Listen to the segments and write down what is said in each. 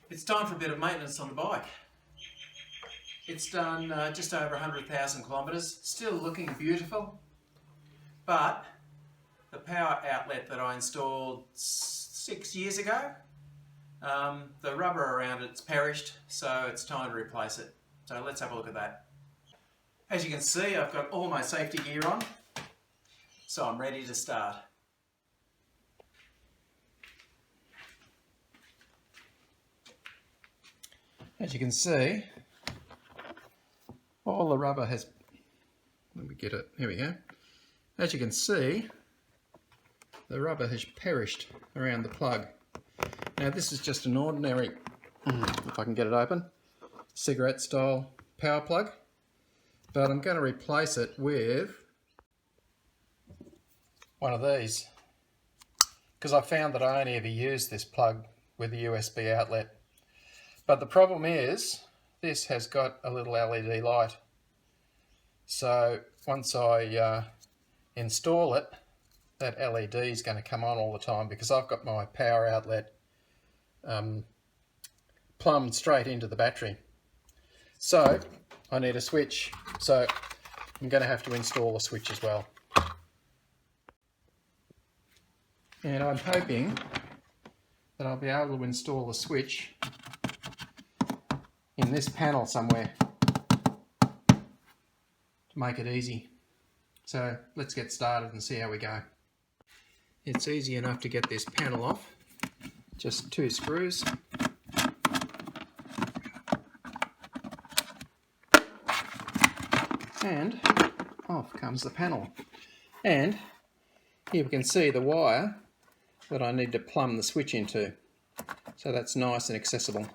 It's time for a bit of maintenance on the bike. It's done just over 100,000 kilometres, still looking beautiful, but the power outlet that I installed 6 years ago, the rubber around it's perished, so it's time to replace it. So let's have a look at that. As you can see, I've got all my safety gear on, so I'm ready to start. As you can see, all the rubber has, let me get it, here we go. As you can see, the rubber has perished around the plug. Now this is just an ordinary, if I can get it open, cigarette style power plug, but I'm going to replace it with one of these, because I found that I only ever use this plug with the USB outlet. But the problem is, this has got a little LED light. So once I install it, that LED is going to come on all the time because I've got my power outlet plumbed straight into the battery. So I need a switch. So I'm going to have to install a switch as well. And I'm hoping that I'll be able to install a switch in this panel somewhere to make it easy. So let's get started and see how we go. It's easy enough to get this panel off. Just 2 screws. And off comes the panel. And here we can see the wire that I need to plumb the switch into. So that's nice and accessible.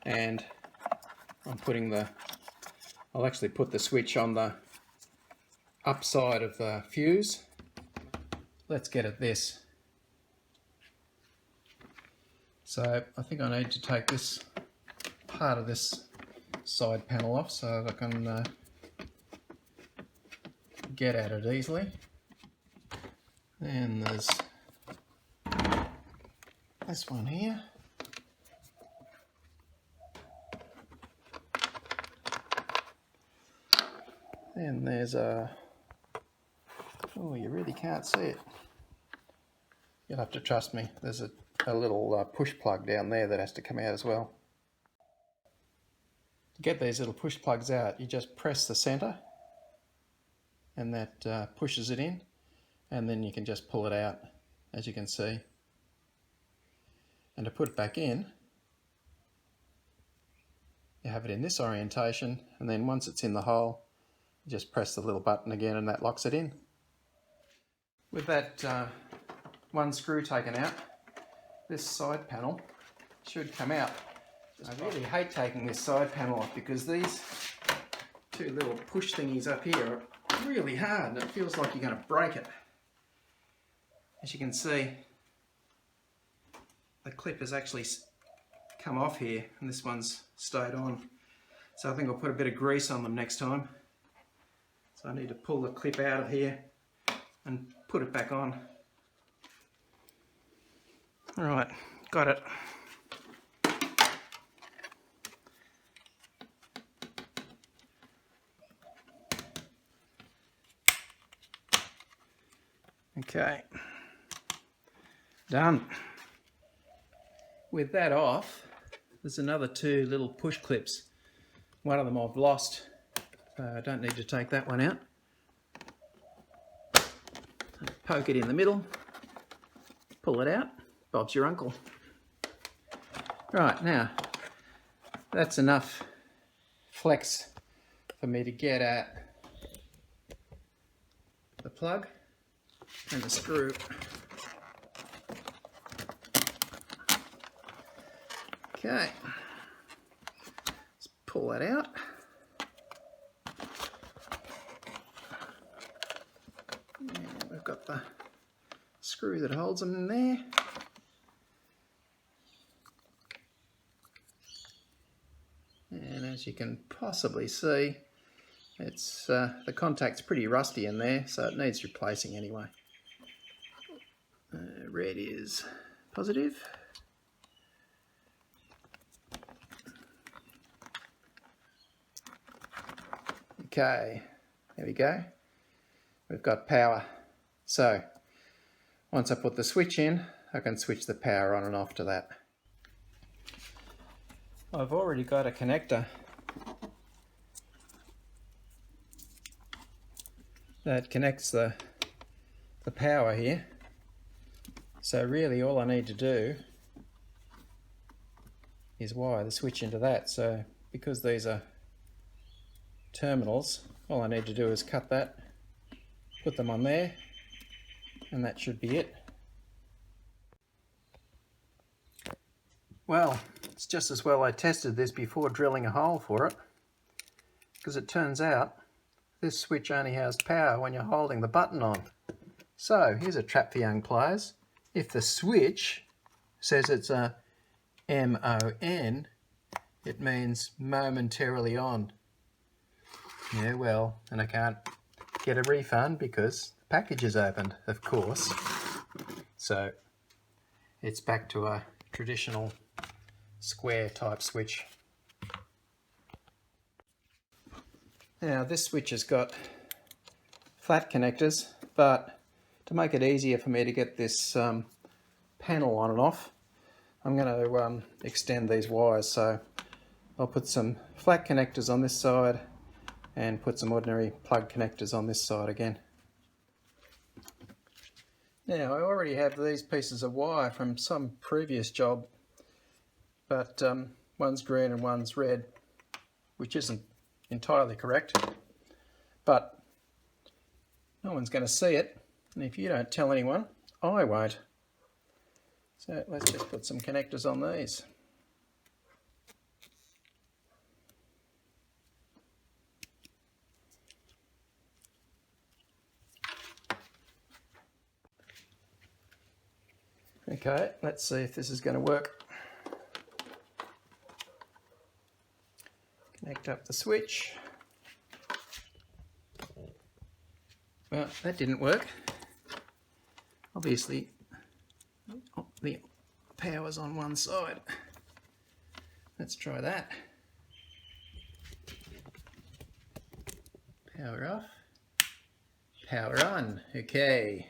And I'll actually put the switch on the upside of the fuse. Let's get at this. So I think I need to take this part of this side panel off so that I can get at it easily. And there's this one here. And there's a, oh, you really can't see it. You'll have to trust me. There's a little push plug down there that has to come out as well. To get these little push plugs out, you just press the center and that pushes it in, and then you can just pull it out, as you can see. And to put it back in, you have it in this orientation, and then once it's in the hole, just press the little button again and that locks it in. With that one screw taken out, this side panel should come out. I really hate taking this side panel off because these 2 little push thingies up here are really hard and it feels like you're going to break it. As you can see, the clip has actually come off here and this one's stayed on. So I think I'll put a bit of grease on them next time. So I need to pull the clip out of here and put it back on. Alright, got it. Okay, done. With that off, there's another 2 little push clips. One of them I've lost. I don't need to take that one out. Poke it in the middle, pull it out, Bob's your uncle. Right, now that's enough flex for me to get at the plug and the screw. Okay, let's pull that out. We've got the screw that holds them in there. And as you can possibly see, it's the contact's pretty rusty in there, so it needs replacing anyway. Red is positive. Okay, there we go. We've got power. So once I put the switch in, I can switch the power on and off to that. I've already got a connector that connects the power here. So really all I need to do is wire the switch into that. So because these are terminals, all I need to do is cut that, put them on there, and that should be it. Well, it's just as well I tested this before drilling a hole for it, because it turns out this switch only has power when you're holding the button on. So here's a trap for young players. If the switch says it's a MON, it means momentarily on. Yeah, well, and I can't get a refund because the package is opened, of course. So it's back to a traditional square type switch. Now this switch has got flat connectors, but to make it easier for me to get this panel on and off, I'm going to extend these wires. So I'll put some flat connectors on this side and put some ordinary plug connectors on this side again. Now I already have these pieces of wire from some previous job, but one's green and one's red, which isn't entirely correct, but no one's going to see it, and if you don't tell anyone, I won't. So let's just put some connectors on these. Okay, let's see if this is going to work. Connect up the switch. Well, that didn't work. Obviously, the power's on one side. Let's try that. Power off. Power on. Okay.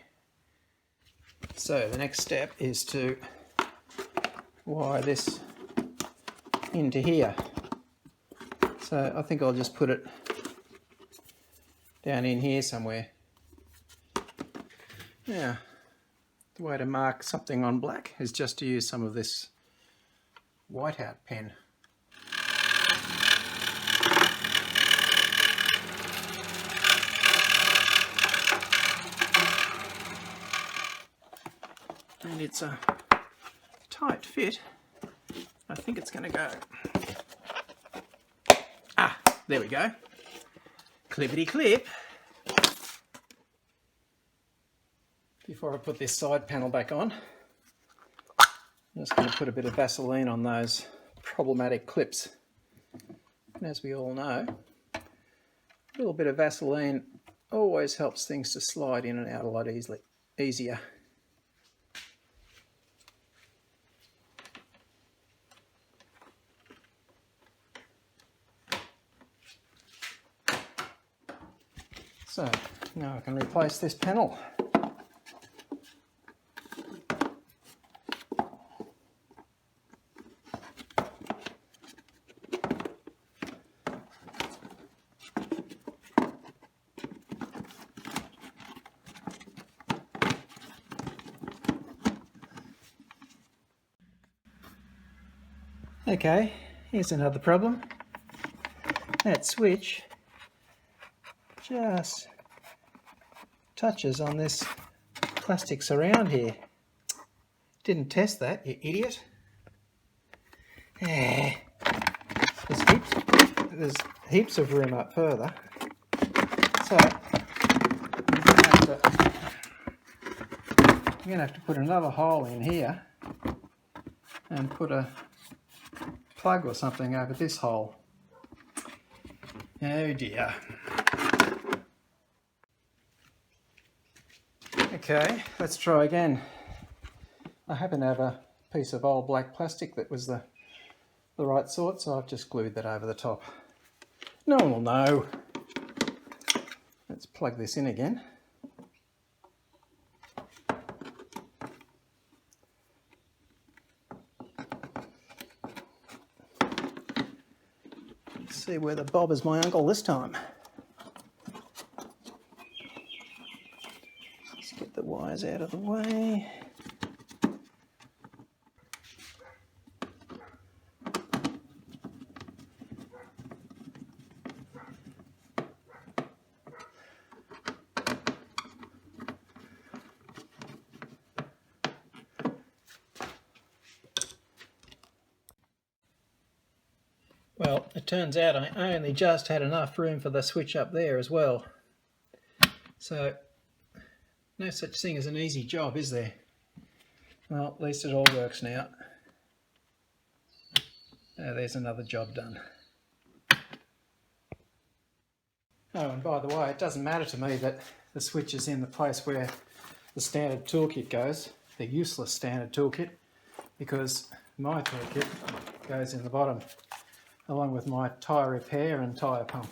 So the next step is to wire this into here. So I think I'll just put it down in here somewhere. Now, the way to mark something on black is just to use some of this whiteout pen. And it's a tight fit. I think it's going to go. Ah, there we go. Clippity clip. Before I put this side panel back on, I'm just going to put a bit of Vaseline on those problematic clips. And as we all know, a little bit of Vaseline always helps things to slide in and out a lot easier. So now I can replace this panel. Okay, here's another problem. That switch just touches on this plastic surround here. Didn't test that, you idiot. There's heaps of room up further. So I'm going to have to put another hole in here and put a plug or something over this hole. Oh dear. Okay, let's try again. I happen to have a piece of old black plastic that was the right sort, so I've just glued that over the top. No one will know. Let's plug this in again. Let's see where the bob is my uncle this time. Let's get the wires out of the way. Well, it turns out I only just had enough room for the switch up there as well. So, no such thing as an easy job, is there? Well, at least it all works now. There's another job done. Oh, and by the way, it doesn't matter to me that the switch is in the place where the standard toolkit goes, the useless standard toolkit, because my toolkit goes in the bottom, along with my tyre repair and tyre pump.